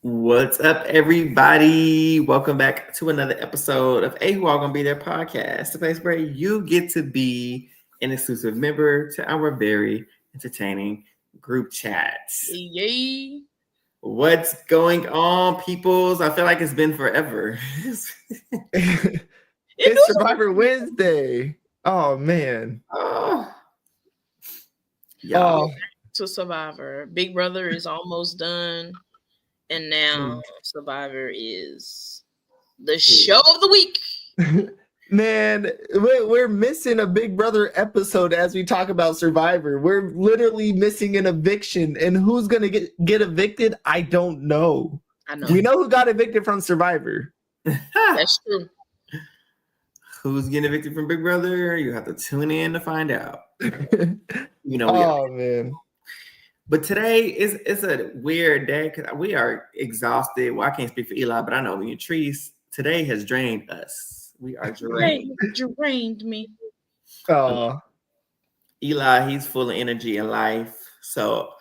What's up, everybody? Welcome back to another episode of Who All Gonna Be There podcast, the place where you get to be an exclusive member to our very entertaining group chats. Yay! What's going on, peoples? I feel like it's been forever. It's Survivor Wednesday. Oh man. Y'all. To Survivor. Big Brother is almost done. And now Survivor is the show of the week. Man, we're missing a Big Brother episode as we talk about Survivor. We're literally missing an eviction. And who's going to get evicted? I don't know. I know. We know who got evicted from Survivor. That's true. Who's getting evicted from Big Brother? You have to tune in to find out. Man. But today is a weird day because we are exhausted. Well, I can't speak for Eli, but I know me and Treese, today has drained us. We are drained. Drained me. Eli, he's full of energy and life. So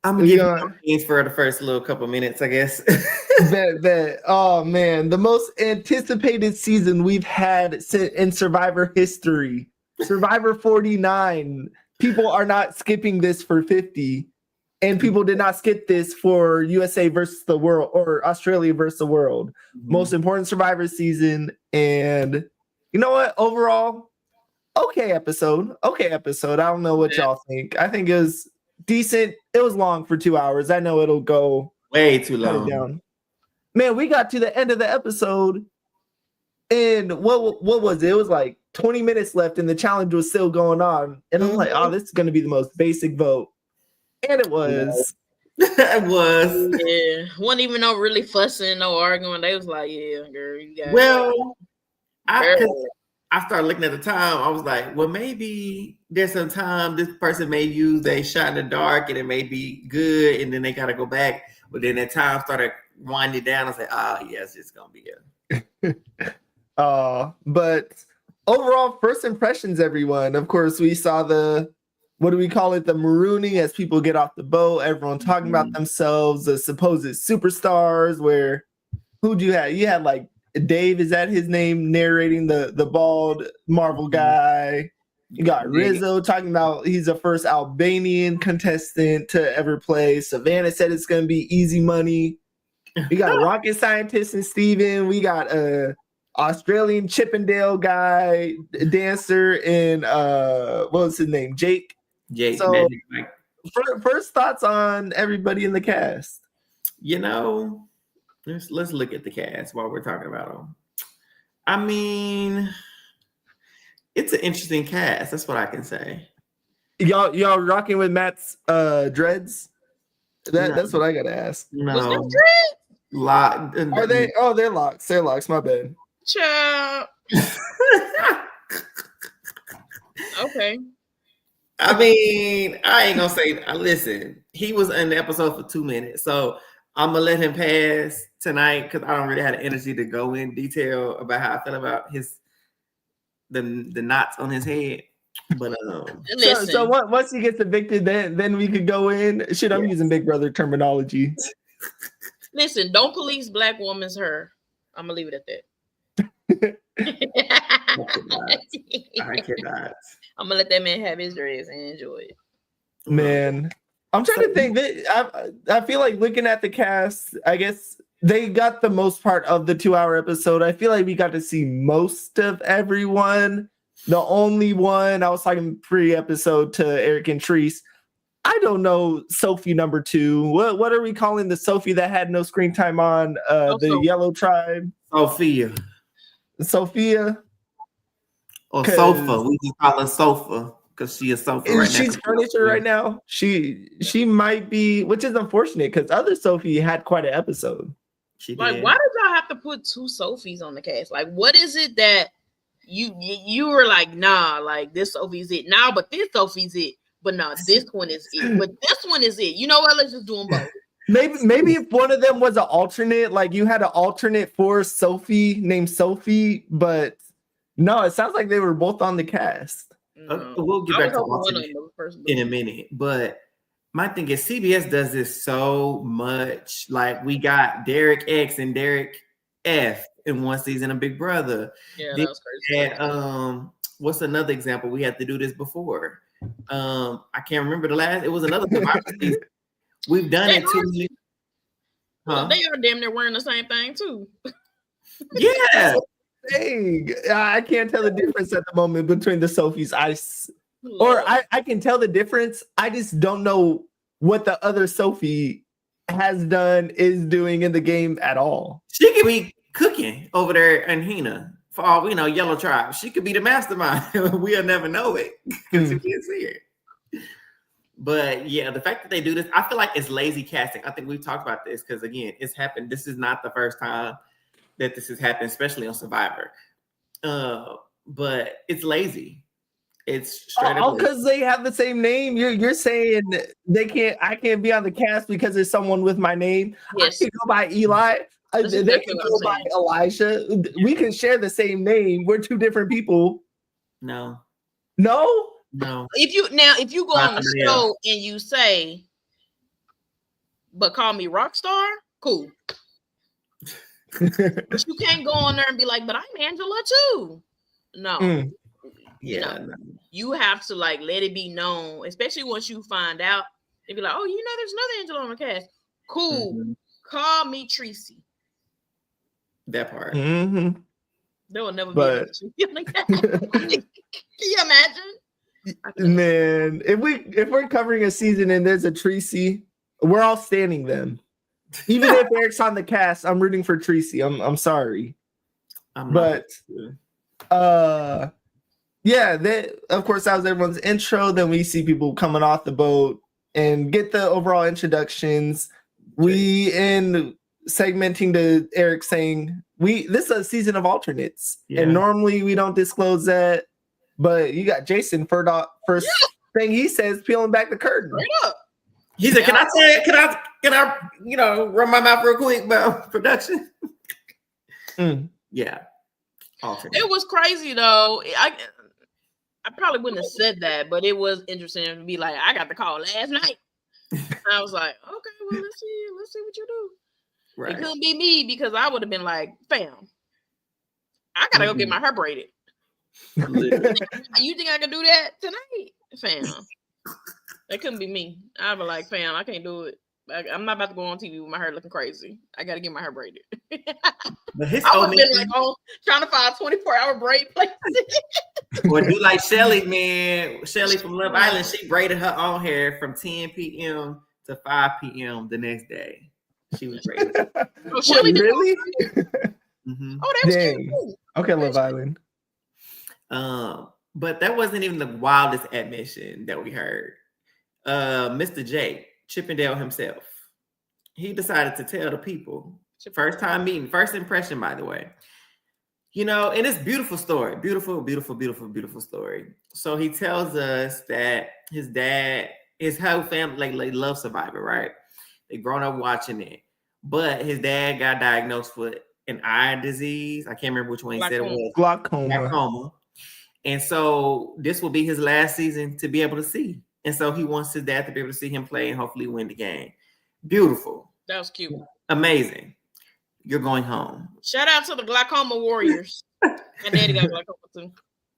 I'm going to give you for the first little couple minutes, I guess. Oh, man. The most anticipated season we've had in Survivor history. Survivor 49. People are not skipping this for 50, and people did not skip this for USA versus the world or Australia versus the world. Mm-hmm. Most important Survivor season, and you know what? Overall, okay episode. I don't know what y'all think. I think it was decent. It was long for 2 hours. I know it'll go way too long. Down. Man, we got to the end of the episode, and what was it? It was like 20 minutes left and the challenge was still going on. And I'm like, oh, this is going to be the most basic vote. And it was. It was. Yeah. Wasn't even no really fussing, no arguing. They was like, yeah, girl, you got it. I started looking at the time. I was like, well, maybe there's some time this person may use a shot in the dark and it may be good. And then they got to go back. But then that time started winding down. I was like, yes, it's going to be good. But overall, first impressions, everyone. Of course, we saw the marooning as people get off the boat. Everyone talking about themselves, the supposed superstars. Where who'd you have? You had like Dave, is that his name? Narrating the bald Marvel guy. You got Rizzo talking about he's the first Albanian contestant to ever play. Savannah said it's gonna be easy money. We got a rocket scientist and Steven. We got Australian Chippendale guy, dancer, and what was his name? Jake. So, first thoughts on everybody in the cast. Let's look at the cast while we're talking about them. I mean, it's an interesting cast. That's what I can say. Y'all rocking with Matt's dreads? That's what I gotta ask. No. Was that dread? Are they? Oh, they're locks. They're locks. My bad. Child. Okay. I mean, I ain't gonna say. Listen, he was in the episode for 2 minutes, so I'm gonna let him pass tonight because I don't really have the energy to go in detail about how I feel about the knots on his head. But so once he gets evicted, then we could go in. Shit, I'm using Big Brother terminology. Listen, don't police black woman's hair. I'm gonna leave it at that. I cannot. I'm gonna let that man have his dress and enjoy it. Man, I'm trying to think. I feel like looking at the cast, I guess they got the most part of the 2 hour episode. I feel like we got to see most of everyone. The only one I was talking pre-episode to Eric and Treese. I don't know Sophie number 2. What are we calling the Sophie that had no screen time on the Yellow Tribe? Sophia. Or Sofa. We just call her Sofa because she is Sofa right now. She's furniture right now. She might be, which is unfortunate because other Sophie had quite an episode. Why did y'all have to put 2 Sophies on the cast? Like, what is it that you were like, nah, like this Sophie's it now, but this Sophie's it, but no, this one is it, but this one is it. You know what? Let's just do them both. Maybe if one of them was an alternate, like you had an alternate for Sophie named Sophie, but no, it sounds like they were both on the cast. We'll get back to alternate in a minute, but My thing is CBS does this so much. Like we got Derek X and Derek F in one season of Big Brother. Yeah, that was crazy. What's another example? We had to do this before. I can't remember the last. It was another Survivor season. We've done it too many. Huh? They are damn near wearing the same thing too. Yeah. Dang. I can't tell the difference at the moment between the Sophies. I can tell the difference. I just don't know what the other Sophie has done, is doing in the game at all. She could be cooking over there in Hina. For all we know, Yellow Tribe. She could be the mastermind. We'll never know it because we can't see her. But yeah, the fact that they do this, I feel like it's lazy casting. I think we've talked about this because again, it's happened. This is not the first time that this has happened, especially on Survivor. But it's lazy. It's straight up because they have the same name. You're saying I can't be on the cast because there's someone with my name. Yes. I can go by Eli. They can go by Elijah. We can share the same name. We're two different people. No. If you go on the show and you say, but call me Rockstar, cool. But you can't go on there and be like, but I'm Angela too. No. Yeah. No. You have to like let it be known, especially once you find out. They'd be like, oh, there's another Angela on the cast. Cool. Mm-hmm. Call me Tracy. That part. Mm-hmm. There will never be like that. Can you imagine? Man, if we're covering a season and there's a Tracy, we're all standing them. Even if Eric's on the cast, I'm rooting for Tracy. I'm sorry. Yeah, of course that was everyone's intro. Then we see people coming off the boat and get the overall introductions. We end segmenting to Eric saying this is a season of alternates, and normally we don't disclose that, but you got Jason first thing he says, peeling back the curtain. Right up. He said, "Can I say it? Can I run my mouth real quick about production?" Yeah, alternate. It was crazy though. I probably wouldn't have said that, but it was interesting to be like, I got the call last night. And I was like, okay, well, let's see what you do. Right. It couldn't be me because I would have been like, fam, I gotta go get my hair braided. You think I can do that tonight, fam? That couldn't be me. I'd be like, fam, I can't do it. I'm not about to go on TV with my hair looking crazy. I gotta get my hair braided. I would have been like, trying to find 24-hour braid places. Or do like Shelly, man. Shelly from Love Island, she braided her own hair from 10 p.m. to 5 p.m. the next day. She was braided. Oh, Shelly really? Mm-hmm. Oh, that was cute. Okay, Love Island. But that wasn't even the wildest admission that we heard. Mr. J, Chippendale himself, he decided to tell the people. First time meeting, first impression, by the way. And it's beautiful story. Beautiful story. So he tells us that his whole family, like love Survivor, right? They grown up watching it. But his dad got diagnosed with an eye disease. I can't remember which one he said it was. Glaucoma. And so this will be his last season to be able to see. And so he wants his dad to be able to see him play and hopefully win the game. Beautiful. That was cute. Amazing. You're going home. Shout out to the glaucoma warriors. My daddy got glaucoma too,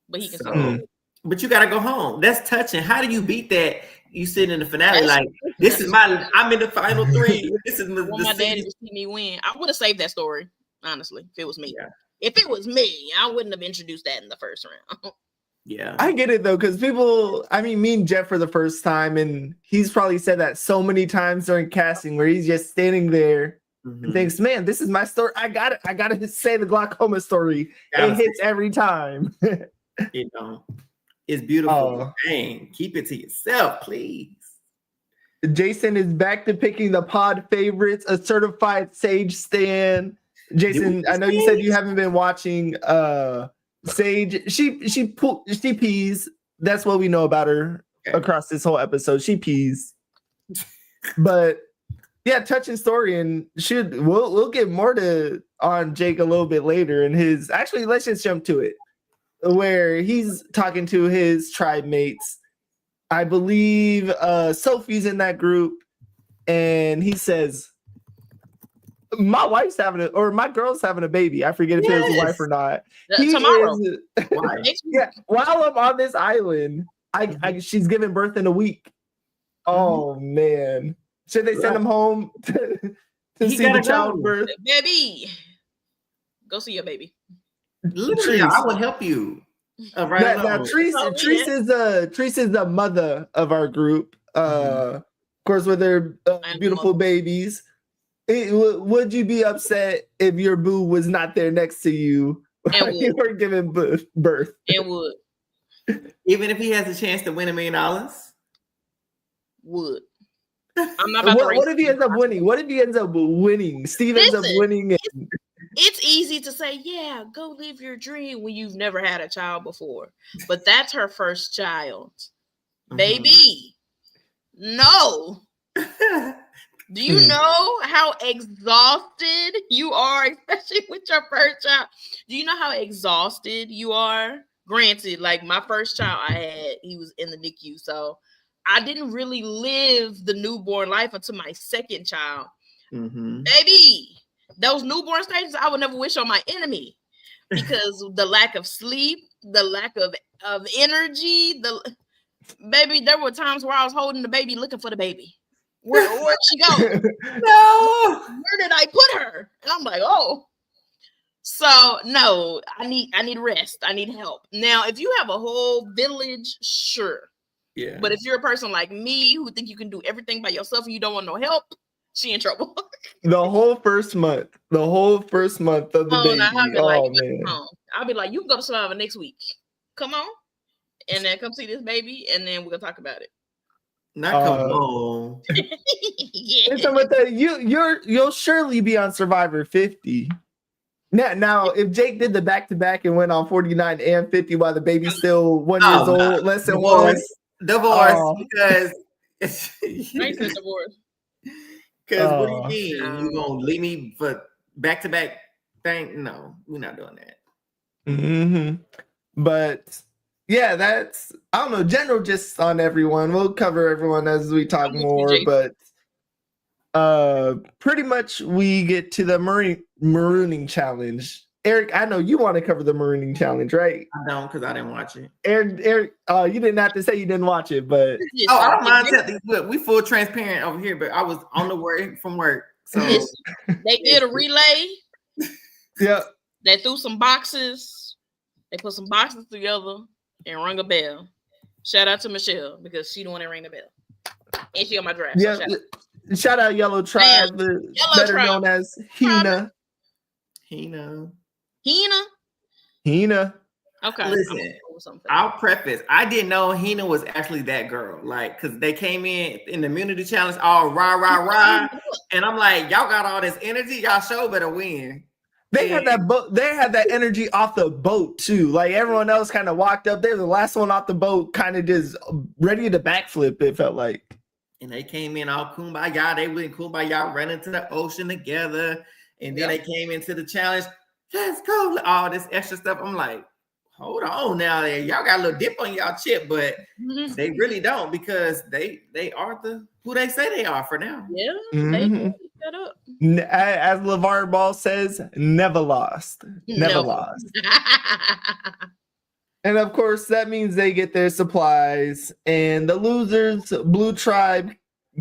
but he can. But you gotta go home. That's touching. How do you beat that? You sitting in the finale like this is I'm in the final three. This is my daddy to see me win. I would have saved that story, honestly, if it was me. Yeah. If it was me, I wouldn't have introduced that in the first round. Yeah, I get it though, because people, me and Jeff for the first time, and he's probably said that so many times during casting where he's just standing there and thinks, man, this is my story. I got to say the glaucoma story. It hits every time. It's beautiful. Dang, keep it to yourself, please. Jason is back to picking the pod favorites, a certified Sage stan. Jason, I know you said you haven't been watching Sage. She pees. That's what we know about her across this whole episode. She pees. But yeah, touching story, and we'll get more on Jake a little bit later in his. Actually, let's just jump to it, where he's talking to his tribe mates. I believe Sophie's in that group, and he says, my wife's my girl's having a baby. I forget if it was a wife or not. Tomorrow. Yeah, while I'm on this island, she's giving birth in a week. Oh man. Should they send him home to see the childbirth? Baby. Go see your baby. Literally, I would help you. Now, Treese is the mother of our group. Of course, with their beautiful babies. Would you be upset if your boo was not there next to you while you were giving birth? It would. Even if he has a chance to win $1 million? Would. I'm not about to what if he ends up winning? What if he ends up winning? Steve ends up winning. It's easy to say, yeah, go live your dream when you've never had a child before. But that's her first child. Baby, no. Do you know how exhausted you are, especially with your first child? Do you know how exhausted you are? Granted, like my first child I had, he was in the NICU. So I didn't really live the newborn life until my second child. Baby, those newborn stages, I would never wish on my enemy because the lack of sleep, the lack of energy, baby, there were times where I was holding the baby looking for the baby. Where'd she go? No. Where did I put her? And I'm like, oh. So no, I need rest. I need help. Now, if you have a whole village, sure. Yeah. But if you're a person like me who think you can do everything by yourself and you don't want no help, she in trouble. The whole first month of the baby. I'll be like, you can go to Survivor next week. Come on. And then come see this baby, and then we're gonna talk about it. Not come on. Yeah. You'll surely be on Survivor 50. Now, if Jake did the back-to-back and went on 49 and 50 while the baby's still 1 year old, less than one. Divorce, because I said divorce. Because what do you mean? You gonna leave me for back-to-back thing? No, we're not doing that. But yeah, that's, I don't know, general just on everyone. We'll cover everyone as we talk more, but pretty much we get to the marooning challenge. Eric, I know you want to cover the marooning challenge, right? I don't, because I didn't watch it. Eric, you didn't have to say you didn't watch it, but I don't mind telling you. We full transparent over here, but I was on the way from work, so they did a relay. Yeah, they threw some boxes. They put some boxes together and rung a bell. Shout out to Michelle because she the one that rang the bell, and she on my draft. Yeah, so shout out Yellow Tribe, better known as Hina. Okay. Listen, I'll preface. I didn't know Hina was actually that girl. Like, because they came in the immunity challenge all rah, and I'm like, y'all got all this energy. Y'all sure better win. They had that boat. They had that energy off the boat too. Like everyone else kind of walked up. They were the last one off the boat, kind of just ready to backflip. It felt like. And they came in all kumbaya. They went kumbaya, ran into the ocean together, and then they came into the challenge. Let's go! All this extra stuff. I'm like, hold on now. Y'all got a little dip on y'all chip, but they really don't because they are who they say they are for now. Yeah, they set up. As LeVar Ball says, never lost. Never lost. And of course, that means they get their supplies. And the losers, Blue Tribe,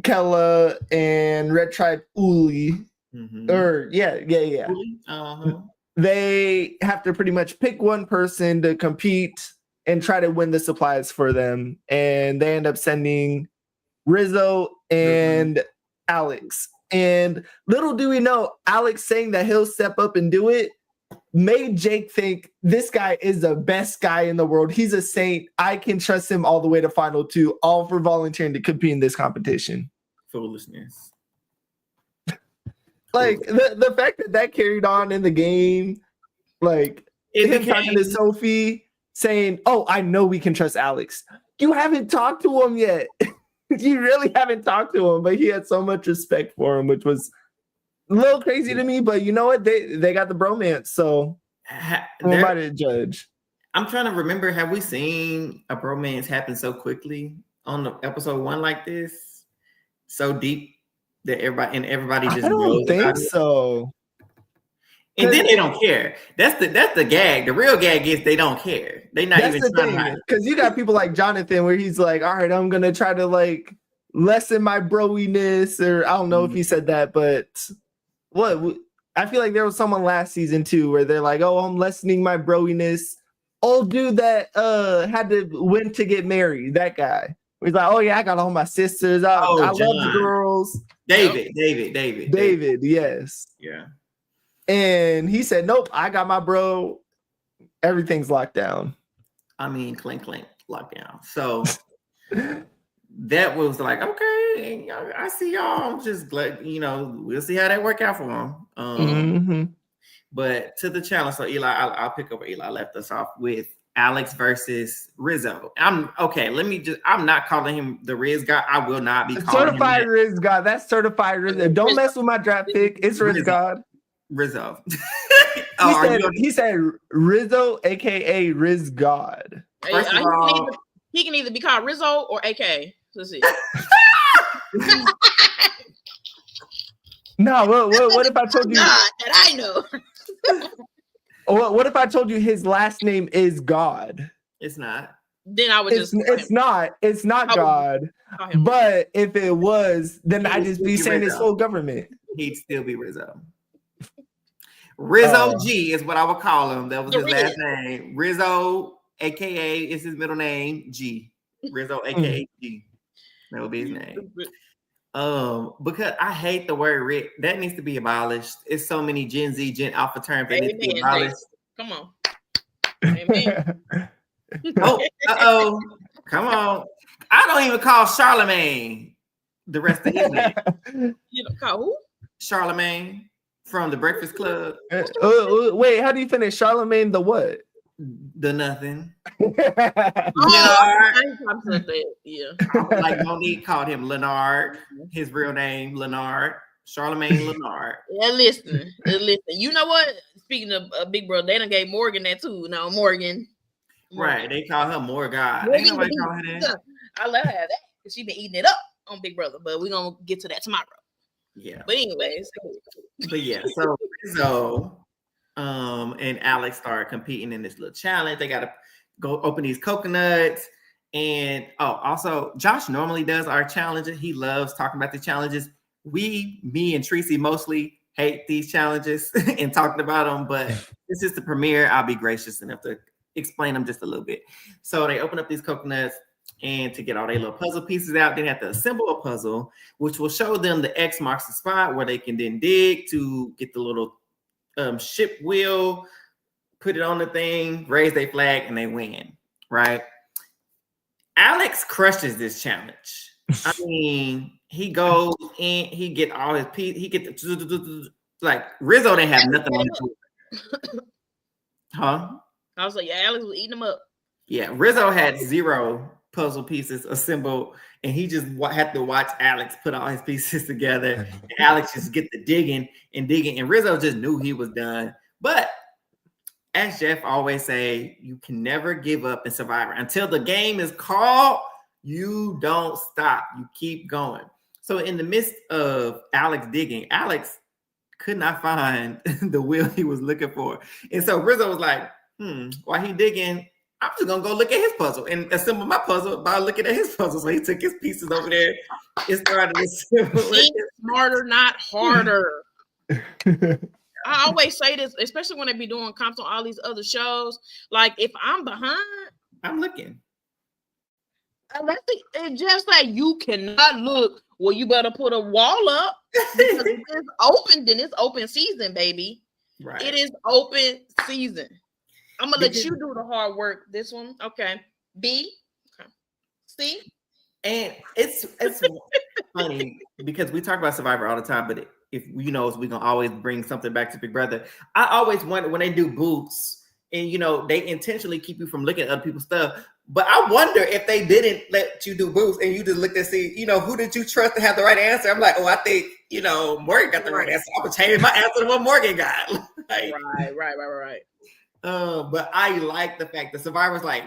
Kella, and Red Tribe, Uli. They have to pretty much pick one person to compete and try to win the supplies for them. And they end up sending Rizzo and Alex. And little do we know, Alex saying that he'll step up and do it made Jake think this guy is the best guy in the world. He's a saint. I can trust him all the way to final two, all for volunteering to compete in this competition. Foolishness. Like the fact that carried on in the game, like him talking to Sophie saying, "Oh, I know we can trust Alex." You haven't talked to him yet. You really haven't talked to him, but he had so much respect for him, which was a little crazy to me. But you know what? They got the bromance, so who am I to judge? I'm trying to remember. Have we seen a bromance happen so quickly? on the episode 1 like this, so deep that everybody just I don't knows think about it? so. And then they don't care. That's the gag. The real gag is they don't care. They not That's even the trying thing, because you got people like Jonathan where he's like, all right, I'm gonna try to like lessen my broiness, or I don't know if he said that, but what I feel like there was someone last season too where they're like, oh, I'm lessening my broiness. Old dude that had to win to get married, that guy. He's like, oh yeah, I got all my sisters. I love the girls. David, yes. Yeah. And he said, nope, I got my bro. Everything's locked down. I mean, clink, lockdown. So that was like, okay, I see y'all. Just glad, we'll see how that work out for them. But to the challenge, so Eli, I'll pick up where Eli left us off with Alex versus Rizzo. I'm not calling him the Riz God. I will not be calling certified him Riz God. That's certified Rizzo. Don't mess with my draft pick. It's Riz God. Rizzo. He said Rizzo, aka Riz God. He can either be called Rizzo or AK. Let's see. No, what if I told you God that I know? What if I told you his last name is God? It's not. Then I would it's not God. But if it was, then I'd just be saying his whole government. He'd still be Rizzo. Rizzo G is what I would call him. That was his last name. Rizzo, aka is his middle name. G. Rizzo, aka G. That would be his name. Because I hate the word Rick. That needs to be abolished. It's so many Gen Z, Gen Alpha terms that need to be abolished. Come on. Amen. Come on. I don't even call Charlemagne the rest of his name. You don't call who? Charlemagne from the Breakfast Club. Wait, how do you finish? Charlemagne the what? The nothing. Yeah. Like Monique called him Leonard. His real name, Leonard. Charlemagne Leonard. Yeah, listen. You know what? Speaking of Big Brother, they done gave Morgan that too. No, Morgan. Right. They call her Morgan. Ain't nobody call her that. I love her that. She been eating it up on Big Brother, but we're gonna get to that tomorrow. Yeah. But anyways. So Rizzo and Alex started competing in this little challenge. They gotta go open these coconuts. And also Josh normally does our challenges. He loves talking about the challenges. Me and Tracy mostly hate these challenges and talking about them, but this is the premiere. I'll be gracious enough to explain them just a little bit. So they open up these coconuts, and to get all their little puzzle pieces out, they have to assemble a puzzle, which will show them the X marks the spot where they can then dig to get the little ship wheel, put it on the thing, raise their flag, and they win, right? Alex crushes this challenge. I mean, he goes in, he get all his pieces, he get the like Rizzo didn't have nothing on his huh? I was like, yeah, Alex was eating them up. Yeah, Rizzo had 0 puzzle pieces assembled, and he just had to watch Alex put all his pieces together. And Alex just get the digging, and Rizzo just knew he was done. But as Jeff always say, you can never give up in Survivor. Until the game is called, you don't stop. You keep going. So in the midst of Alex digging, Alex could not find the wheel he was looking for. And so Rizzo was like, while he digging, I'm just gonna go look at his puzzle and assemble my puzzle by looking at his puzzle. So he took his pieces over there and started assembling. Smarter, not harder. I always say this, especially when they be doing comps on all these other shows. Like, if I'm behind, I'm looking. It's just like you cannot look. Well, you better put a wall up because if it's open, then it's open season, baby. Right. It is open season. I'm gonna let you do the hard work. This one, okay. B, okay. C, and it's funny because we talk about Survivor all the time, but if we're gonna always bring something back to Big Brother. I always wonder when they do boots, and they intentionally keep you from looking at other people's stuff. But I wonder if they didn't let you do boots and you just looked and see, who did you trust to have the right answer? I'm like, I think Morgan got the right answer. I'm gonna change my answer to what Morgan got. Like, right. But I like the fact that Survivor's like,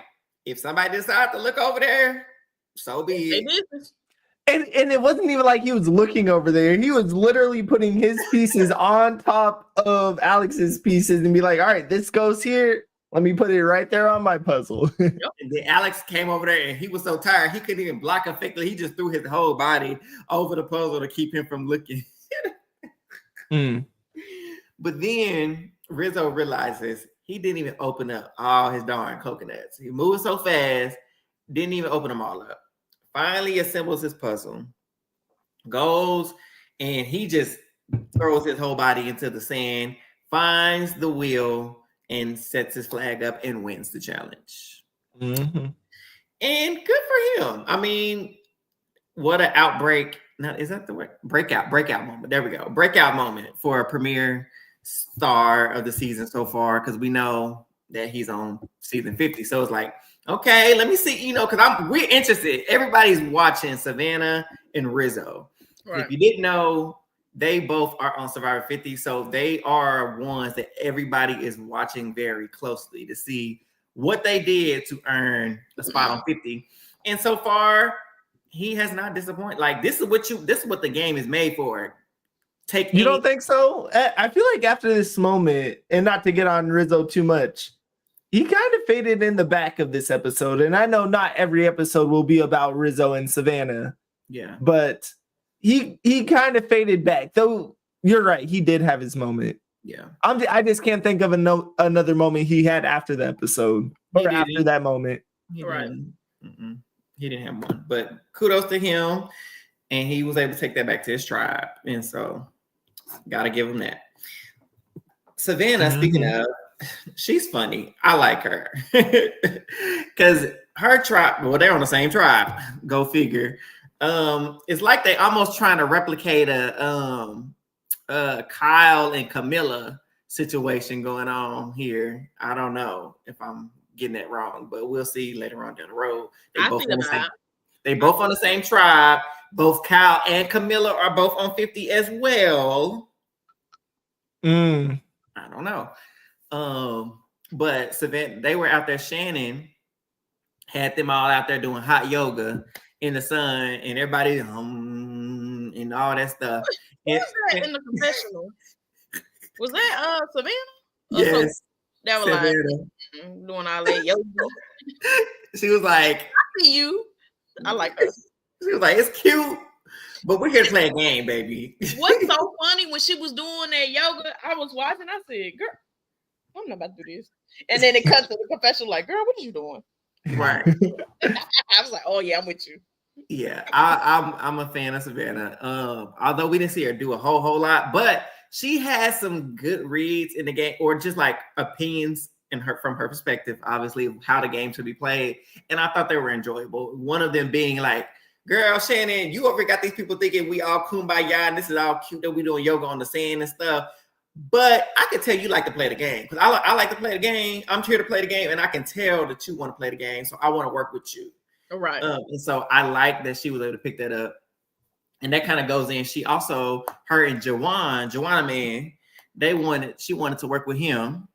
if somebody decides to look over there, so be it. business. And it wasn't even like he was looking over there. He was literally putting his pieces on top of Alex's pieces and be like, all right, this goes here. Let me put it right there on my puzzle. And then Alex came over there and he was so tired he couldn't even block effectively. He just threw his whole body over the puzzle to keep him from looking. But then Rizzo realizes he didn't even open up all his darn coconuts. He moved so fast, didn't even open them all up. Finally assembles his puzzle, goes, and he just throws his whole body into the sand, finds the wheel, and sets his flag up and wins the challenge. And good for him. I mean, what an outbreak. Now, is that the word? Breakout moment. There we go. Breakout moment for a premier star of the season so far, because we know that he's on season 50. So it's like, okay, let me see, because we're interested. Everybody's watching Savannah and Rizzo. Right. If you didn't know, they both are on Survivor 50. So they are ones that everybody is watching very closely to see what they did to earn a spot on 50. And so far, he has not disappointed. Like, this is what the game is made for. You don't think so? I feel like after this moment, and not to get on Rizzo too much, he kind of faded in the back of this episode. And I know not every episode will be about Rizzo and Savannah. Yeah. But he kind of faded back. Though you're right, he did have his moment. Yeah. I just can't think of another moment he had after the episode. Or after that moment. Right. He didn't have one. But kudos to him. And he was able to take that back to his tribe. And so gotta give him that. Savannah, speaking of, she's funny. I like her. Because her tribe, well, they're on the same tribe. Go figure. It's like they almost trying to replicate a Kyle and Camilla situation going on here. I don't know if I'm getting that wrong, but we'll see later on down the road. They both on the same tribe. Both Kyle and Camilla are both on 50 as well. I don't know. But Savannah, they were out there. Shannon had them all out there doing hot yoga in the sun, and everybody and all that stuff. What was that in the confessional? Was that Savannah? Yes, that was like doing all that yoga. She was like, "I see you." I like her. She was like, "It's cute, but we're here to play a game, baby." What's so funny when she was doing that yoga? I was watching. I said, "Girl, I'm not about to do this." And then it cuts to the confessional, like, "Girl, what are you doing?" Right. I was like, "Oh yeah, I'm with you." Yeah, I'm a fan of Savannah. Although we didn't see her do a whole lot, but she has some good reads in the game, or just like opinions from her perspective, obviously, of how the game should be played. And I thought they were enjoyable. One of them being like, "Girl, Shannon, you over got these people thinking we all kumbaya and this is all cute that we doing yoga on the sand and stuff. But I can tell you like to play the game, because I like to play the game. I'm here to play the game, and I can tell that you want to play the game, so I want to work with you." Right. And so I like that she was able to pick that up. And that kind of goes in. She also, her and Joanna man, she wanted to work with him.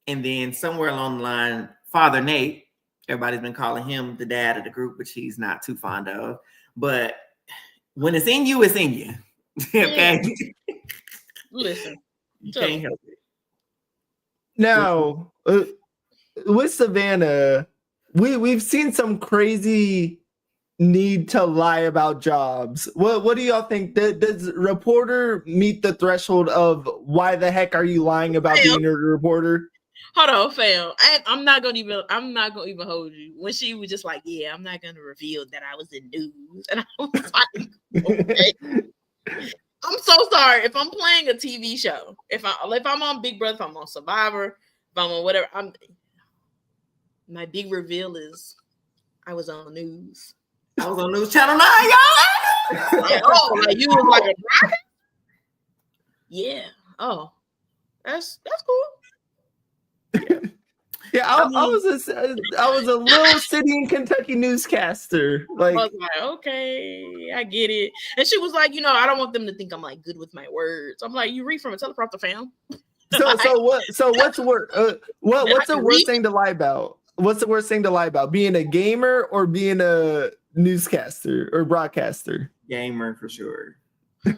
And then somewhere along the line, Father Nate, everybody's been calling him the dad of the group, which he's not too fond of. But when it's in you, it's in you. Okay? Listen. You can't help it. Now, with Savannah, we've seen some crazy need to lie about jobs. What do y'all think? Does reporter meet the threshold of why the heck are you lying about being a reporter? Hold on, fam. I'm not gonna even hold you. When she was just like, "Yeah, I'm not gonna reveal that I was in news," and I was like, "Okay." I'm so sorry if I'm playing a TV show. If I'm on Big Brother, if I'm on Survivor, if I'm on whatever, my big reveal is I was on news. I was on News Channel 9, y'all. Oh, like you was like a rocket? Yeah. Oh, that's cool. Yeah, I was a little city in Kentucky newscaster. Like, I was like, okay, I get it. And she was like, I don't want them to think I'm like good with my words. I'm like, you read from a teleprompter, fam. So what's the worst thing to lie about? What's the worst thing to lie about? Being a gamer or being a newscaster or broadcaster? Gamer for sure.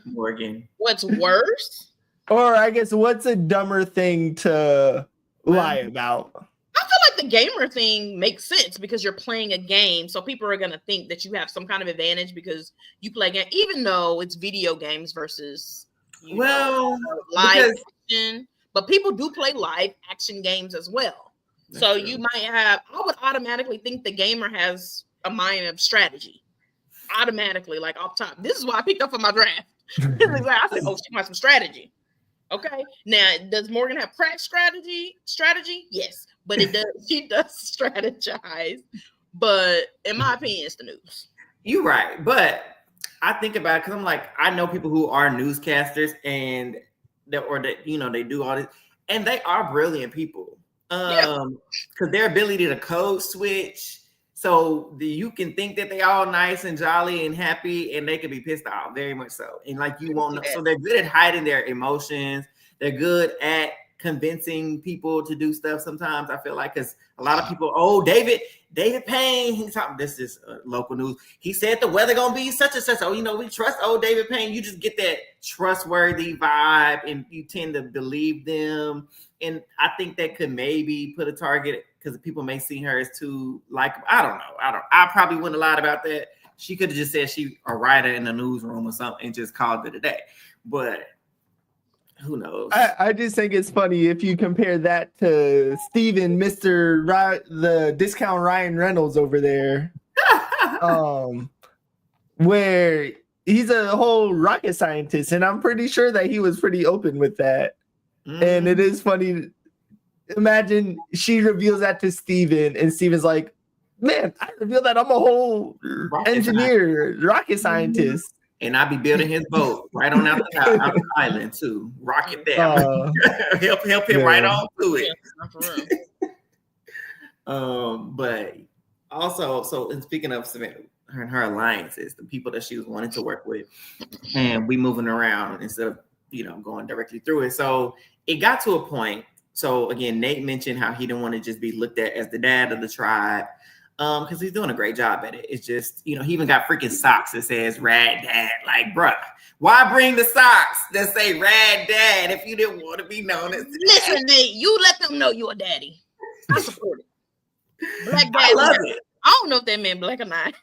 Morgan. What's worse? Or I guess what's a dumber thing to lie about? I feel like the gamer thing makes sense because you're playing a game, so people are gonna think that you have some kind of advantage because you play a game, even though it's video games versus live action. But people do play live action games as well. That's so true. You might have. I would automatically think the gamer has a mind of strategy. Automatically, like off top. This is why I picked up for my draft. I said, "Oh, she has some strategy." Okay. Now, does Morgan have crack strategy? Yes, but it does. She does strategize. But in my opinion, it's the news. You're right, but I think about it because I'm like, I know people who are newscasters and they do all this, and they are brilliant people. Because their ability to code switch. So you can think that they all nice and jolly and happy, and they could be pissed off, very much so. And like you won't know. So they're good at hiding their emotions. They're good at convincing people to do stuff. Sometimes I feel like because a lot of people, David Payne, he's talking. This is local news. He said the weather gonna be such and such. We trust David Payne. You just get that trustworthy vibe, and you tend to believe them. And I think that could maybe put a target because people may see her as too likable. I don't know. I probably wouldn't have lied about that. She could have just said she a writer in the newsroom or something and just called it a day. But who knows? I just think it's funny if you compare that to Steven, the discount Ryan Reynolds over there, where he's a whole rocket scientist, and I'm pretty sure that he was pretty open with that. And it is funny. Imagine she reveals that to Steven, and Steven's like, "Man, I revealed that I'm a whole rocket scientist." And I be building his boat right on out the island too. Rocket there. Help him right on through it. But also, so and speaking of Savannah, her alliances, the people that she was wanting to work with, and we moving around instead of going directly through it. So it got to a point. So again, Nate mentioned how he didn't want to just be looked at as the dad of the tribe. Because he's doing a great job at it. It's just, he even got freaking socks that says Rad Dad. Like, bruh, why bring the socks that say Rad Dad if you didn't want to be known as Listen, Nate, you let them know you're a daddy. I support it. Black dad. I love it. I don't know if that meant black or not.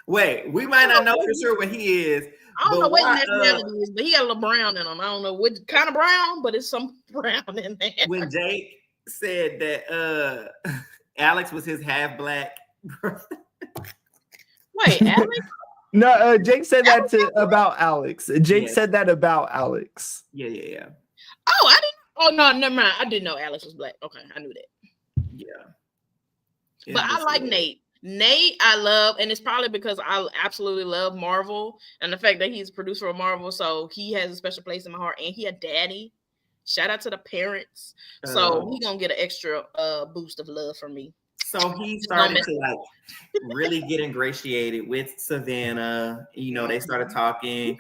Wait, we might not know for sure what he is. I don't know what nationality is, but he got a little brown in him. I don't know what kind of brown, but it's some brown in there. When Jake said that Alex was his half black. Wait, Alex? No, Jake said that about Alex. Jake said that about Alex. Yeah. Oh, I didn't. Oh no, never mind. I didn't know Alex was black. Okay, I knew that. Yeah. But I like Nate. Nate, I love, and it's probably because I absolutely love Marvel and the fact that he's a producer of Marvel, so he has a special place in my heart, and he a daddy. Shout out to the parents. So he gonna get an extra boost of love from me. So he started to really get ingratiated with Savannah. They started talking.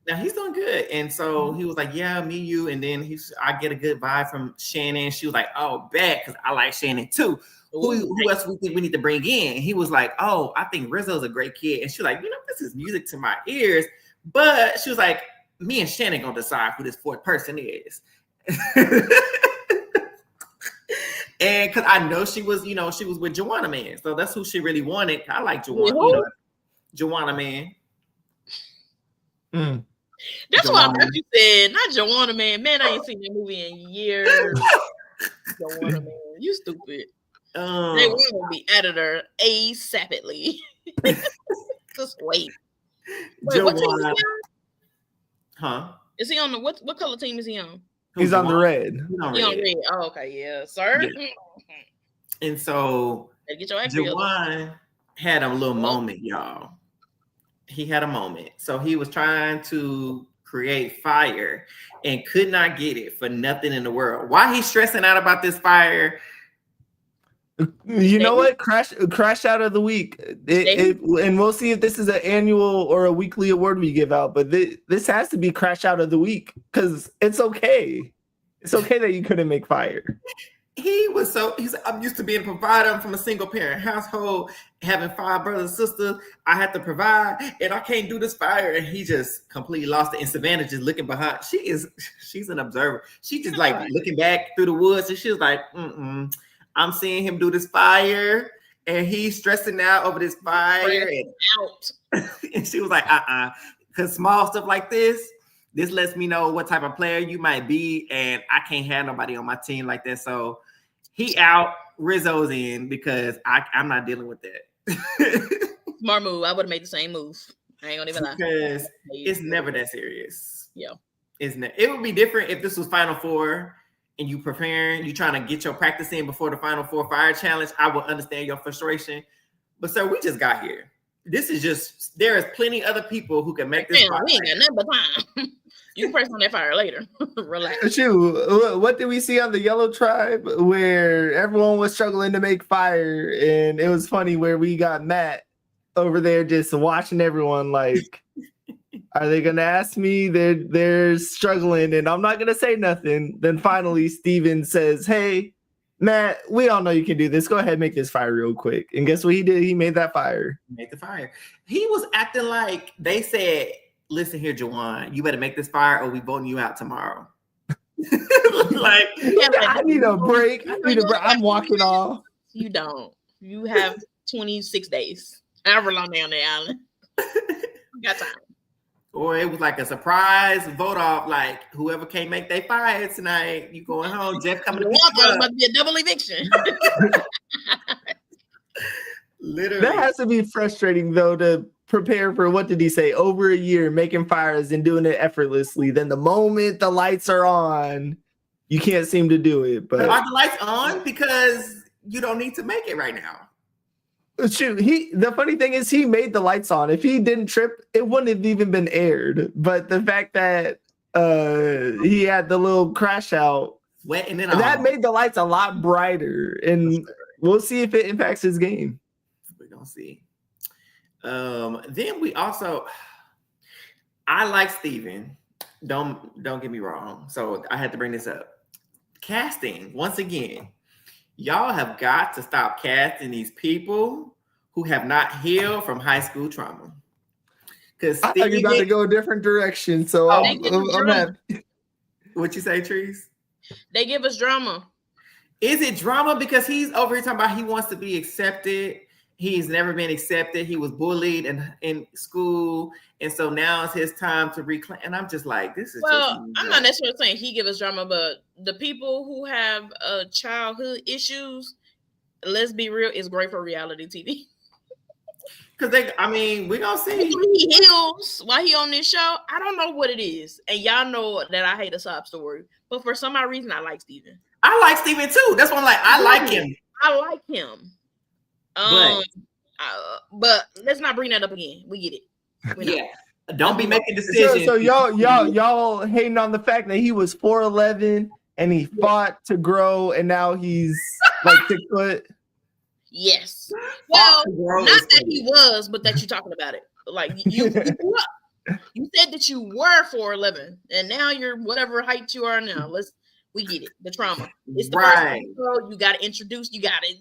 Now he's doing good. And so he was like, yeah, me, you. And then I get a good vibe from Shannon. She was like, oh, bet, because I like Shannon too. Who else we think we need to bring in? He was like, oh, I think Rizzo's a great kid. And she was like, this is music to my ears. But she was like, me and Shannon gonna decide who this fourth person is. And because I know she was with Joanna Man. So that's who she really wanted. I like Joanna. Joanna Man. That's why I heard you said, not Joanna Man. Man, I ain't seen that movie in years. Joanna Man. You stupid. They want to be editor ASAPidly. Just wait. What team is he on? Huh? Is he on the what color team is he on? He's on the red. He's on red. Oh, okay, yeah, sir. Yeah. And so Jawan had a little moment, y'all. He had a moment. So he was trying to create fire and could not get it for nothing in the world. Why he's stressing out about this fire? You know what? Crash out of the week. And we'll see if this is an annual or a weekly award we give out. But this has to be crash out of the week because it's okay. It's okay that you couldn't make fire. He was so he's I'm used to being a provider. I'm from a single parent household, having 5 brothers and sisters. I had to provide, and I can't do this fire. And he just completely lost it. And Savannah just looking behind. She's an observer. She just like looking back through the woods, and she was like, I'm seeing him do this fire, and he's stressing out over this fire. And she was like, because small stuff like this lets me know what type of player you might be, and I can't have nobody on my team like that. So he out, Rizzo's in, because I'm not dealing with that. Smart move. I would have made the same move. I ain't gonna even lie. Because it's never that serious. Yeah. It would be different if this was Final Four and you preparing, you trying to get your practice in before the Final Four fire challenge. I would understand your frustration. But sir, we just got here. This is just, there is plenty other people who can make this fire. We ain't got nothing but time. You can press on that fire later. Relax. Shoot, what did we see on the Yellow Tribe where everyone was struggling to make fire? And it was funny where we got Matt over there just watching everyone like, are they gonna ask me? They're struggling and I'm not gonna say nothing. Then finally Steven says, hey, Matt, we all know you can do this. Go ahead and make this fire real quick. And guess what he did? He made that fire. Made the fire. He was acting like they said, listen here, Jawan, you better make this fire or we voting you out tomorrow. Like, I need a break. I'm walking off. You don't. You have 26 days. However long they on the island. You got time. Or it was like a surprise vote off, like whoever can't make their fire tonight, you going home. Jeff coming to pick you up. Must be a double eviction. Literally. That has to be frustrating though, to prepare for, what did he say, over a year making fires and doing it effortlessly. Then the moment the lights are on, you can't seem to do it. But are the lights on? Because you don't need to make it right now. Shoot, the funny thing is he made the lights on. If he didn't trip, it wouldn't have even been aired. But the fact that he had the little crash out, that made the lights a lot brighter. And we'll see if it impacts his game. We're gonna see. Then we also, I like Steven. Don't get me wrong. So I had to bring this up. Casting, once again. Y'all have got to stop casting these people who have not healed from high school trauma. Because I thought you about to go a different direction. So I'm happy. What you say, Trees? They give us drama. Is it drama? Because he's over here talking about he wants to be accepted. He's never been accepted. He was bullied in school. And so now it's his time to reclaim. And I'm just like, this is I'm not necessarily saying he give us drama, but the people who have childhood issues, let's be real, it's great for reality TV. Because we're going to see. He heals while he on this show. I don't know what it is. And y'all know that I hate a sob story. But for some odd reason, I like Steven. I like Steven too. That's why I'm like, I like him. I like him. But let's not bring that up again. We get it. Don't be making decisions. So y'all hating on the fact that he was 4'11" and he fought to grow, and now he's like 6 foot. Yes. Well, not that he was, but that you're talking about it. Like you said that you were 4'11", and now you're whatever height you are now. We get it. The trauma. It's the right. You got to introduce. You got to.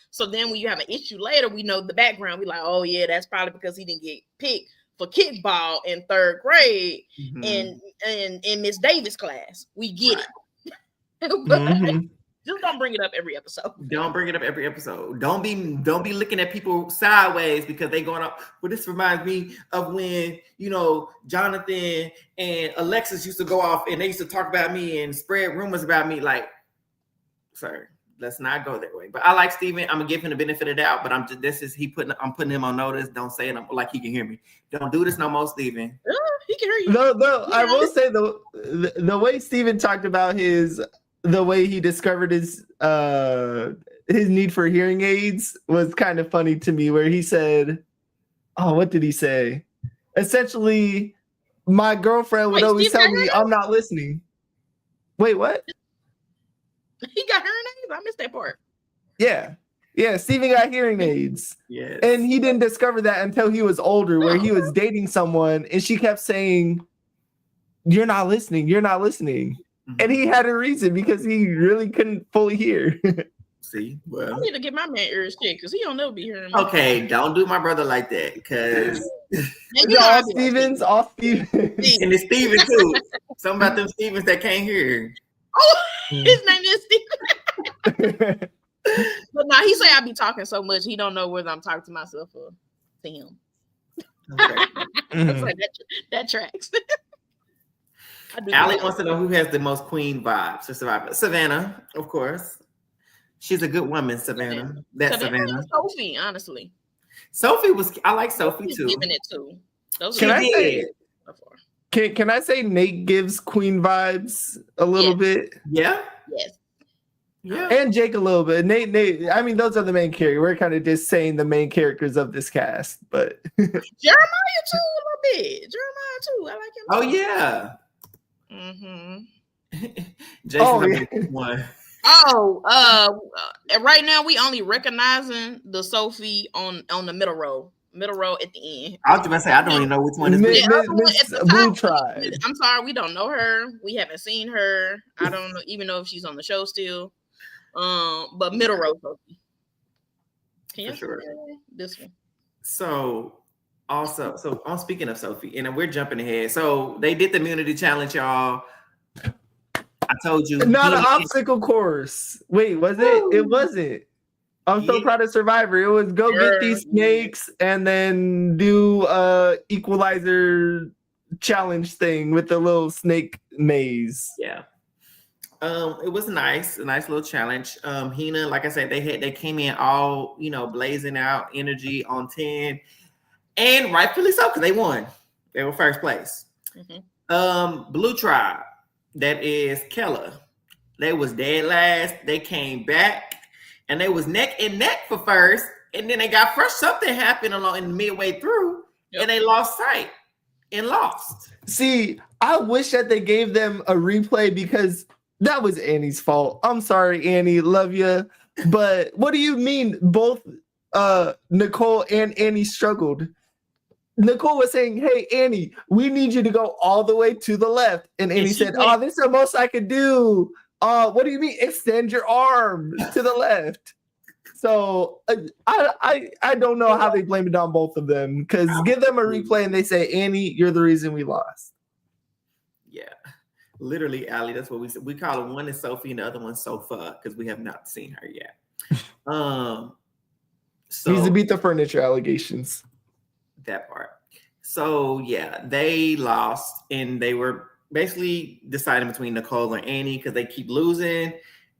So then when you have an issue later, we know the background. We like, oh yeah, that's probably because he didn't get picked for kickball in 3rd grade in Miss Davis class. We get it. But just don't bring it up every episode. Don't bring it up every episode. Don't be looking at people sideways because they going up. Well, this reminds me of when, Jonathan and Alexis used to go off and they used to talk about me and spread rumors about me. Like, sir, let's not go that way. But I like Steven. I'm gonna give him the benefit of the doubt. But I'm putting him on notice. Don't say it like he can hear me. Don't do this no more, Steven. He can hear you. No. I will say the way Steven talked about the way he discovered his need for hearing aids was kind of funny to me. Where he said, "Oh, what did he say? Essentially, my girlfriend would always tell me I'm not listening." Wait, what? He got hearing aids? I missed that part. Yeah. Steven got hearing aids. Yes. And he didn't discover that until he was older, where he was dating someone and she kept saying, "You're not listening. You're not listening." And he had a reason because he really couldn't fully hear. See, well, I need to get my man ears checked because he don't never be hearing me. Okay, don't do my brother like that, because all Stevens, all Stevens, and it's Steven too. Something about them Stevens that can't hear. Oh, his name is Steven. But now he say I be talking so much he don't know whether I'm talking to myself or to him. Okay. Like that tracks. Allie wants to know who has the most queen vibes for Survivor. Savannah, of course. She's a good woman, Savannah. That's Savannah. Sophie, honestly. Sophie was. I like Sophie too. Giving it too. Can I say Nate gives queen vibes a little bit? Yeah. Yes. Yeah. And Jake a little bit. Nate. I mean, those are the main characters. We're kind of just saying the main characters of this cast, but Jeremiah too a little bit. Jeremiah too. I like him. Oh yeah. Jason one. Right now we only recognizing the Sophie on the middle row at the end. I was gonna say I don't even know which one is Blue Tribe. I'm sorry, we don't know her. We haven't seen her. I don't even know if she's on the show still. But middle row Sophie. Can you sure this one? So I'm speaking of Sophie, and we're jumping ahead. So they did the immunity challenge, y'all. I told you. Not an obstacle course. Wait, was it? It wasn't. I'm so proud of Survivor. It was go get these snakes and then do equalizer challenge thing with the little snake maze. Yeah. It was a nice little challenge. Hina, like I said, they came in all, blazing out energy on 10. And rightfully so, because they won. They were first place. Blue Tribe, that is Keller. They was dead last. They came back and they was neck and neck for first. And then they got first. Something happened along in the midway through, and they lost sight and lost. See, I wish that they gave them a replay because that was Annie's fault. I'm sorry, Annie. Love you. But what do you mean both Nicole and Annie struggled? Nicole was saying, hey, Annie, we need you to go all the way to the left. And Annie said, oh, this is the most I could do. What do you mean? Extend your arm to the left. So I don't know how they blame it on both of them, because give them a replay and they say, Annie, you're the reason we lost. Yeah, literally, Allie, that's what we said. We call it one is Sophie and the other one's Sofa because we have not seen her yet. So needs to beat the furniture allegations. That part. So yeah, they lost and they were basically deciding between Nicole and Annie because they keep losing.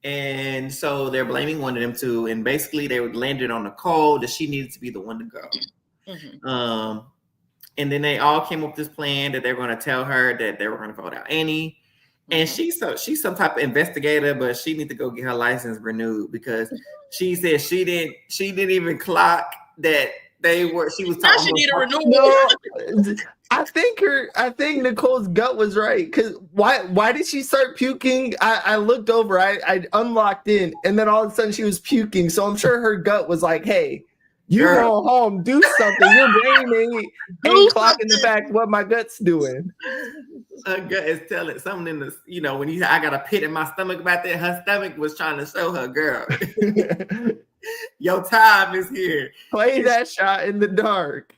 And so they're blaming one of them two. And basically they landed on Nicole that she needed to be the one to go. And then they all came up with this plan that they're going to tell her that they were going to vote out Annie. And she's some type of investigator, but she needs to go get her license renewed because she said she didn't even clock that she was talking. She need a renewal. No, I think Nicole's gut was right. Because why did she start puking? I looked over, I unlocked in, and then all of a sudden she was puking. So I'm sure her gut was like, hey, you go home, do something. Your brain ain't clocking the fact what my gut's doing. Her gut is telling something in the, when I got a pit in my stomach about that, her stomach was trying to show her, girl, your time is here. Play that shot in the dark.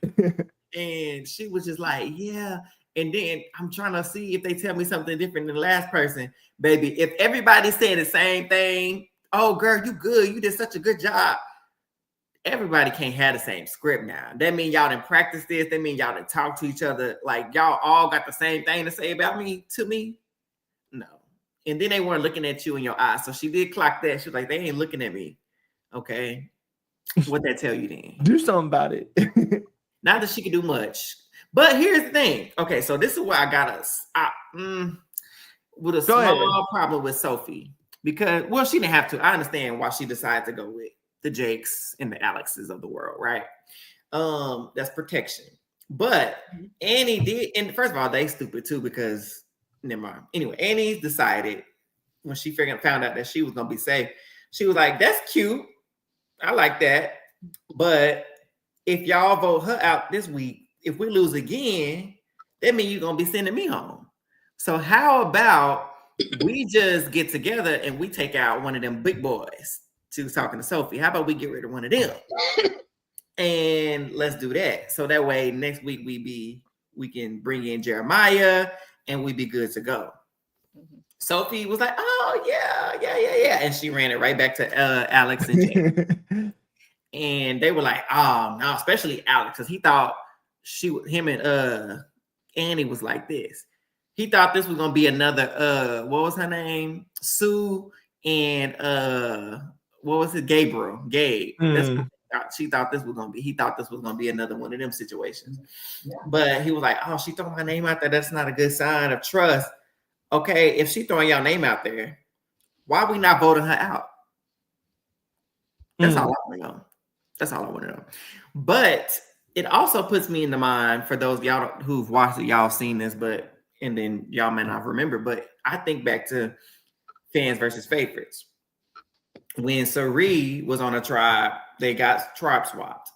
And she was just like, yeah. And then I'm trying to see if they tell me something different than the last person. Baby, if everybody said the same thing, oh, girl, you good. You did such a good job. Everybody can't have the same script now. That means y'all didn't practice this. That means y'all didn't talk to each other. Like, y'all all got the same thing to say about me, to me. No. And then they weren't looking at you in your eyes. So she did clock that. She was like, they ain't looking at me. Okay. What'd that tell you then? Do something about it. Not that she could do much. But here's the thing. Okay, so this is where I got us with a small problem with Sophie. Because, well, she didn't have to. I understand why she decided to go with the Jakes and the Alexes of the world, right? That's protection. But Annie did, and first of all, they stupid too, because never mind. Anyway, Annie decided when she found out that she was gonna be safe, she was like, that's cute. I like that. But if y'all vote her out this week, if we lose again, that means you're gonna be sending me home. So how about we just get together and we take out one of them big boys. She was talking to Sophie. How about we get rid of one of them? And let's do that. So that way next week we can bring in Jeremiah and we be good to go. Mm-hmm. Sophie was like, oh yeah. And she ran it right back to Alex and Jay. And they were like, oh no, especially Alex, because he thought him and Annie was like this. He thought this was gonna be another what was her name? Sue and what was it? Gabe. That's what she thought this was gonna be. He thought this was gonna be another one of them situations. Yeah. But he was like, oh, she threw my name out there. That's not a good sign of trust. Okay, if she throwing your name out there, why are we not voting her out? That's all I want to know. That's all I want to know. But it also puts me in the mind for those of y'all who've watched it, y'all seen this, and then y'all may not remember, but I think back to fans versus favorites. When Sari was on a tribe, they got tribe swapped.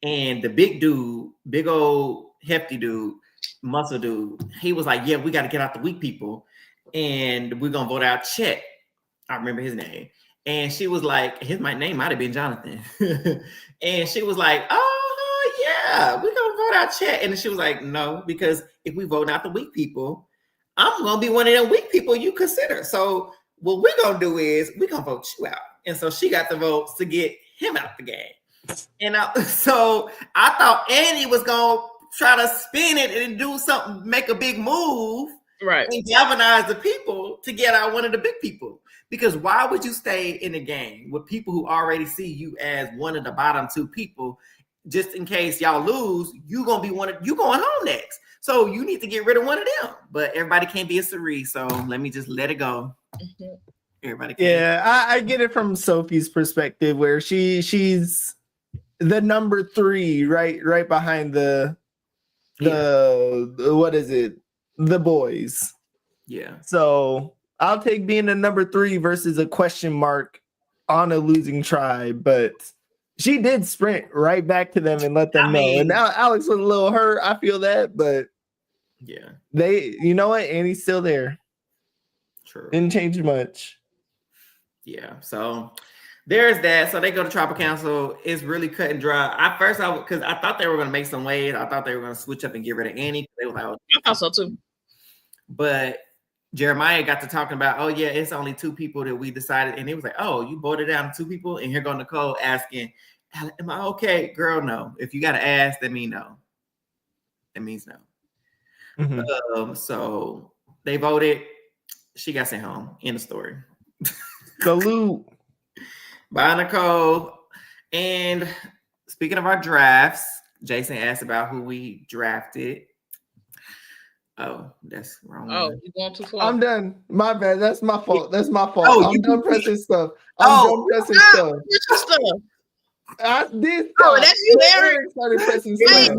And the big dude, big old hefty dude, muscle dude, he was like, yeah, we got to get out the weak people. And we're going to vote out Chet. I remember his name. And she was like, my name might have been Jonathan. And she was like, oh, yeah, we're going to vote out Chet. And she was like, no, because if we vote out the weak people, I'm going to be one of them weak people you consider. So what we're going to do is we're going to vote you out. And so she got the votes to get him out the game. And so I thought Annie was going to try to spin it and do something, make a big move, right, and galvanize the people to get out one of the big people. Because why would you stay in a game with people who already see you as one of the bottom two people, just in case y'all lose, you going home next. So you need to get rid of one of them. But everybody can't be a Sari, so let me just let it go. Mm-hmm. Everybody can. Yeah, I get it from Sophie's perspective, where she's the number 3, right behind the what is it? The boys. Yeah. So I'll take being the number 3 versus a question mark on a losing tribe, but she did sprint right back to them and let them know. And now Alex was a little hurt. I feel that, but yeah, you know what? Annie's still there. True. Didn't change much. Yeah. So there's that. So they go to tribal council. It's really cut and dry. Because I thought they were going to make some waves. I thought they were going to switch up and get rid of Annie. They were like, oh, I thought so too. But Jeremiah got to talking about, oh yeah, it's only 2 people that we decided. And he was like, oh, you voted down 2 people? And here go Nicole asking, am I okay? Girl, no. If you got to ask, that means no. That means no. Mm-hmm. So they voted. She got sent home. End of story. Salute. Bye, Nicole. And speaking of our drafts, Jason asked about who we drafted. Oh, that's wrong. Oh, you going too far? I'm done. My bad. That's my fault. I'm done pressing stuff. I'm done pressing stuff. I did stuff. Oh, that's you, Eric. Started pressing stuff.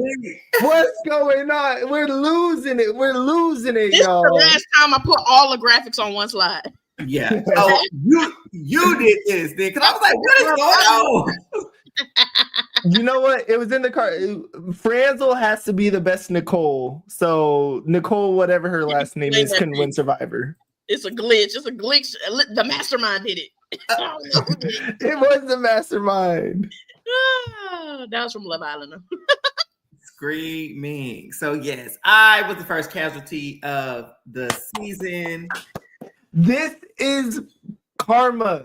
What's going on? We're losing it, this y'all. This is the last time I put all the graphics on one slide. Yeah. Oh, you did this, then, because I was like, what is going on? You know what? It was in the car. Franzel has to be the best Nicole. So Nicole, whatever her last name is, can win Survivor. It's a glitch. The mastermind did it. It was the mastermind. That was from Love Island. Screaming. So yes, I was the first casualty of the season. This is karma.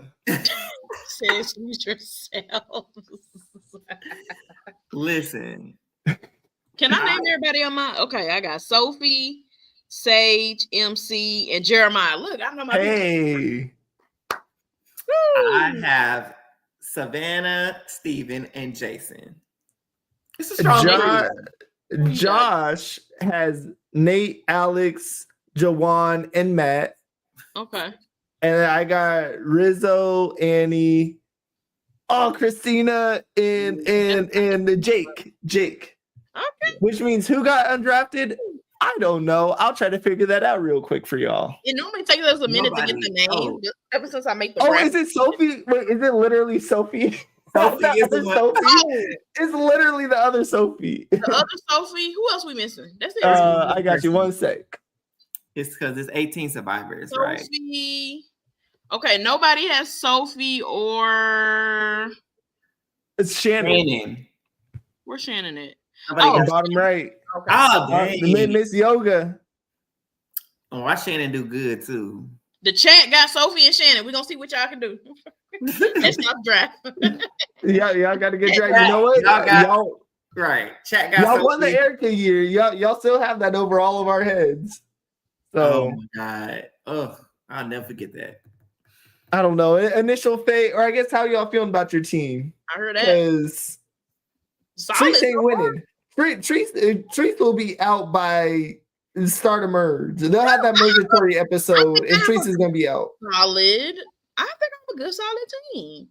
Says yourself. Listen. Can I name everybody on my? Okay, I got Sophie, Sage, MC, and Jeremiah. Look, I know my. Hey. I have Savannah, Steven, and Jason. It's a strong Josh has Nate, Alex, Jawan, and Matt. Okay. And I got Rizzo, Annie, Christina, and Jake. Okay. Which means who got undrafted? I don't know. I'll try to figure that out real quick for y'all. It normally takes us a minute to get the name. Oh. Ever since I make the is it Sophie? Wait, is it literally Sophie? Sophie is the Sophie. Oh. It's literally the other Sophie. The other Sophie? Who else we missing? That's it. I got you. One sec. It's because it's 18 survivors, Sophie. Right? Okay, nobody has Sophie or it's Shannon. Where's Shannon at? Bottom right. Okay. Oh, dang. Miss Yoga. Oh, why Shannon do good too? The chat got Sophie and Shannon. We're gonna see what y'all can do. That's not draft. Y'all got to get draft. You know what? Y'all right. Chat got y'all Sophie. won the Erica year. Y'all still have that over all of our heads. So, oh my God. Oh, I'll never forget that. I don't know. Initial fate, or I guess how y'all feeling about your team? I heard that. Because Treese ain't winning. Treese will be out by start of merge. They'll have that mergatory episode, and Treese is gonna be out. Solid. I think I'm a good solid team.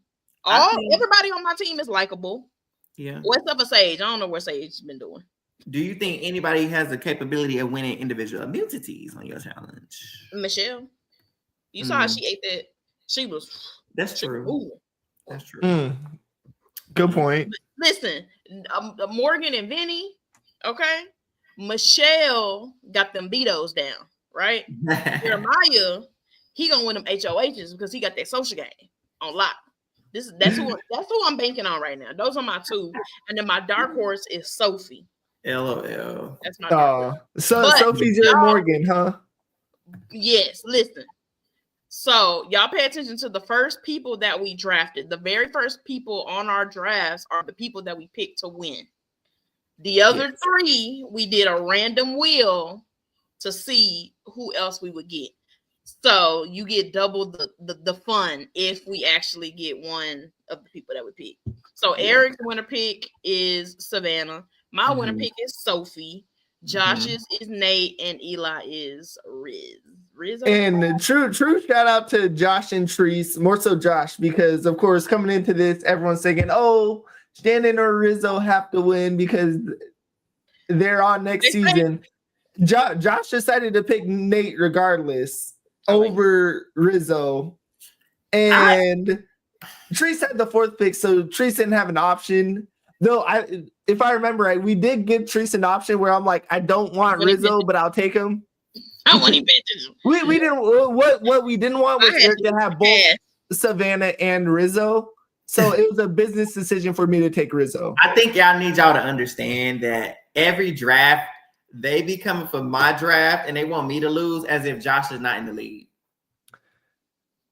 Everybody on my team is likable. Yeah. What's up for Sage? I don't know what Sage's been doing. Do you think anybody has the capability of winning individual immunities on your challenge? Michelle. You saw how she ate that. She was. That's true. Ooh. That's true. Good point. Listen, Morgan and Vinny, okay? Michelle got them vetoes down, right? Jeremiah, he gonna win them HOHs because he got that social game on lock. That's who I'm banking on right now. Those are my two, and then my dark horse is Sophie. LOL. That's my dark horse. So Sophie's your Morgan, huh? Yes. Listen. So y'all pay attention to the first people that we drafted. The very first people on our drafts are the people that we picked to win. The other three, we did a random wheel to see who else we would get. So you get double the fun if we actually get one of the people that we pick. So Eric's winner pick is Savannah. My winner pick is Sophie. Josh's is Nate, and Eli is Riz. And true shout out to Josh and Treese, more so Josh, because of course coming into this, everyone's thinking, oh, Shannon or Rizzo have to win because they're on next season. Josh decided to pick Nate regardless over Rizzo. And Treese had the fourth pick, so Treese didn't have an option. Though if I remember right, we did give Treese an option where I'm like, I don't want Rizzo, but I'll take him. I want him bitches. We didn't what we didn't want was Eric to have both Savannah and Rizzo. So it was a business decision for me to take Rizzo. I think y'all need y'all to understand that every draft they be coming for my draft and they want me to lose as if Josh is not in the league.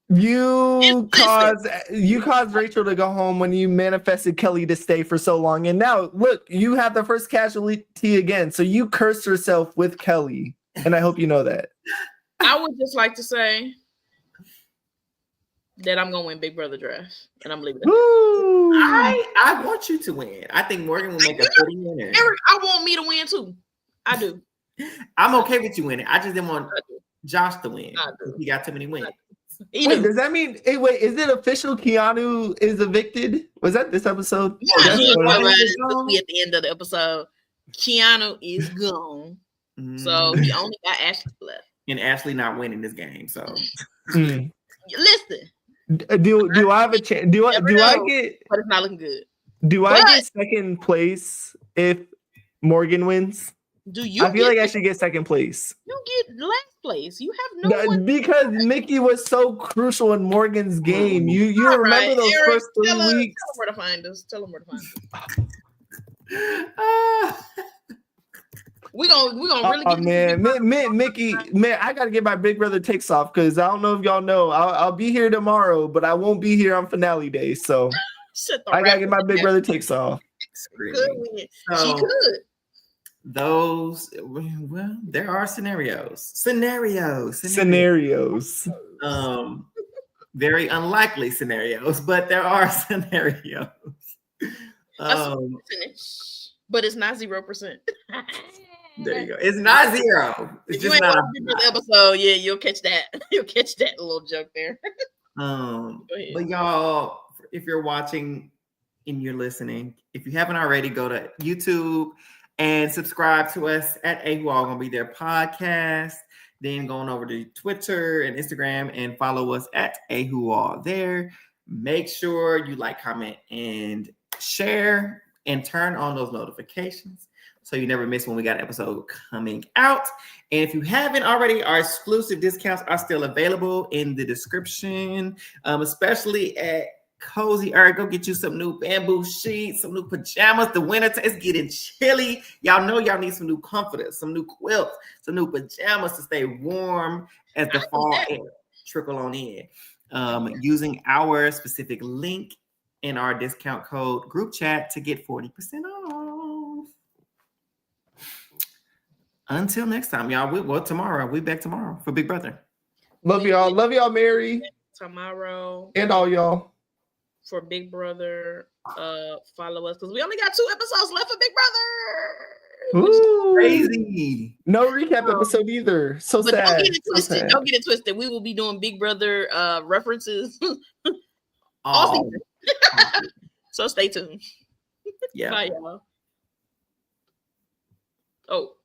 You caused Rachel to go home when you manifested Kelly to stay for so long. And now look, you have the first casualty again. So you cursed yourself with Kelly. And I hope you know that. I would just like to say that I'm gonna win Big Brother draft. And I'm leaving it. I want you to win. I think Morgan will make a pretty winner. Eric, I want me to win too. I do. I'm okay with you winning. I just didn't want Josh to win. He got too many wins. Wait, does that mean? Hey, wait, is it official? Keanu is evicted. Was that this episode? Yeah, we at the end of the episode. Keanu is gone, so he only got Ashley left. And Ashley not winning this game. So listen. Do I have a chance? Do I get? But it's not looking good. Do I get second place if Morgan wins? Do you? I feel like I should get second place. You get last place. You have no one. Because Mickey was so crucial in Morgan's game. You remember those Eric, first 3 weeks? Tell them where to find us. Tell them where to find us. We're gonna really get Mickey, man, I gotta get my Big Brother takes off because I don't know if y'all know. I'll be here tomorrow, but I won't be here on finale day. So I gotta get my Big Brother takes off. She could. Those, well, there are scenarios. Very unlikely scenarios, but there are scenarios. But it's not 0%. There you go. It's not 0. It's just not the episode. Yeah, you'll catch that. You'll catch that little joke there. But y'all, if you're watching and you're listening, if you haven't already, go to YouTube and subscribe to us at AWAGBT Gonna Be There podcast. Then going over to Twitter and Instagram and follow us at AWAGBT there. Make sure you like, comment, and share, and turn on those notifications. so you never miss when we got an episode coming out. And if you haven't already, our exclusive discounts are still available in the description, especially at Cozy Earth. Go get you some new bamboo sheets, some new pajamas. The winter it's getting chilly. Y'all know y'all need some new comforters, some new quilts, some new pajamas to stay warm as the fall air trickle on in. Using our specific link in our discount code group chat to get 40% off. Until next time, y'all. Tomorrow. We'll be back tomorrow for Big Brother. Love y'all. Love y'all, Mary. Tomorrow. And all y'all. For Big Brother, follow us because we only got 2 episodes left for Big Brother. Ooh, crazy. No recap episode either. So sad. Don't get it twisted. Don't get it twisted. We will be doing Big Brother references all season. So stay tuned. Yeah. Bye, y'all. Oh.